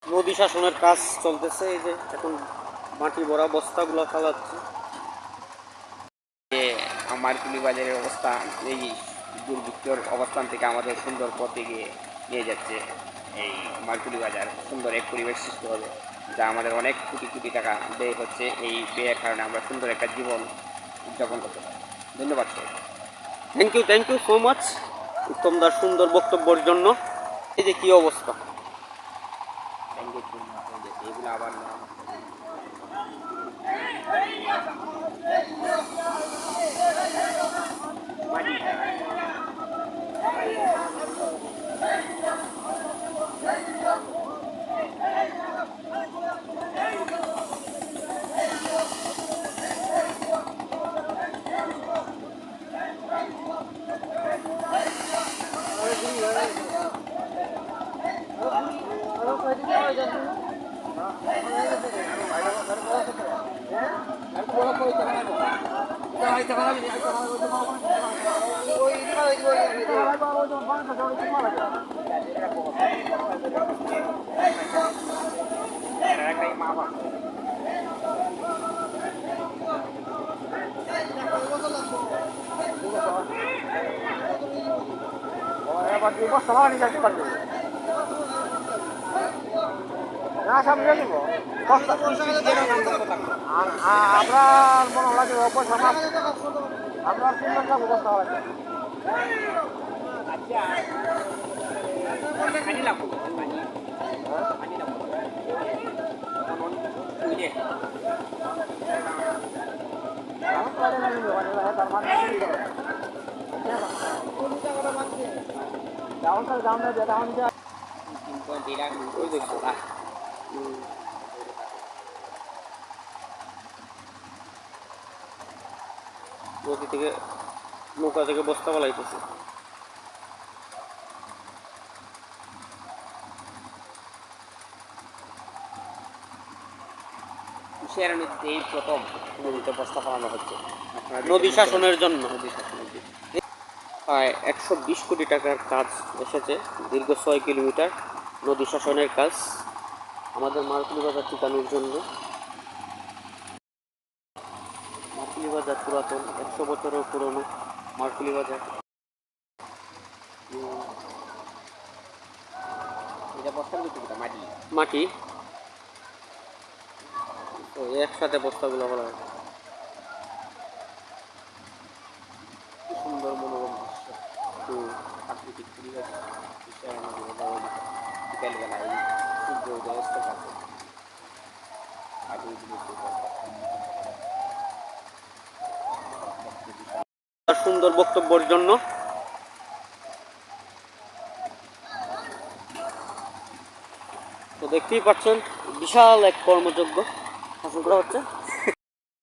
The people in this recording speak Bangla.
নদী শাসনের কাজ চলতেছে। এই যে এখন মাটি ভরা বস্তাগুলো ফালাচ্ছে। আমার কুলিবাজারের অবস্থা এই দুর্ভিক্ষর অবস্থান থেকে আমাদের সুন্দর পথে গিয়ে নিয়ে যাচ্ছে। এই মারকুলি বাজার সুন্দর এক পরিবেশ সৃষ্টি হবে, যা আমাদের অনেক কোটি কোটি টাকা ব্যয় হচ্ছে। এই ব্যয়ের কারণে আমরা সুন্দর একটা জীবন উদযাপন করতে পারি। ধন্যবাদ sir. Thank you so much উত্তমদার সুন্দর বক্তব্যের জন্য। এই যে কি অবস্থা, এগুলো আবার না আপনার মনে লাগে পয়সা মাছ আপনার 3 লাখ লাগবে বস্তা লাগে। নদী থেকে নৌকা থেকে বস্তা ফালাইতেছে। এই প্রথম নদীতে বস্তা ফেলানো হচ্ছে নদী শাসনের জন্য। 120 কোটি টাকার কাজ এসেছে, দীর্ঘ 6 কিলোমিটার নদী শাসনের কাজ আমাদের মারকুলি বাজার ঠিকানোর জন্য। মারকুলি বাজার পুরাতন 100 বছরের পুরনো মারকুলি বাজার। এটা বস্তার ভিতরে মাটি তো একসাথে বস্তাগুলো বলা হয়। কি সুন্দর মনোরম দৃশ্য, প্রাকৃতিক পরিবেশ বিষয় আমাদের বিকেলবেলায় সূর্য উদয় অস্ত থাকে। তার সুন্দর বক্তব্যের জন্য। তো দেখতেই পাচ্ছেন বিশাল এক কর্মযজ্ঞ শাসন করা হচ্ছে।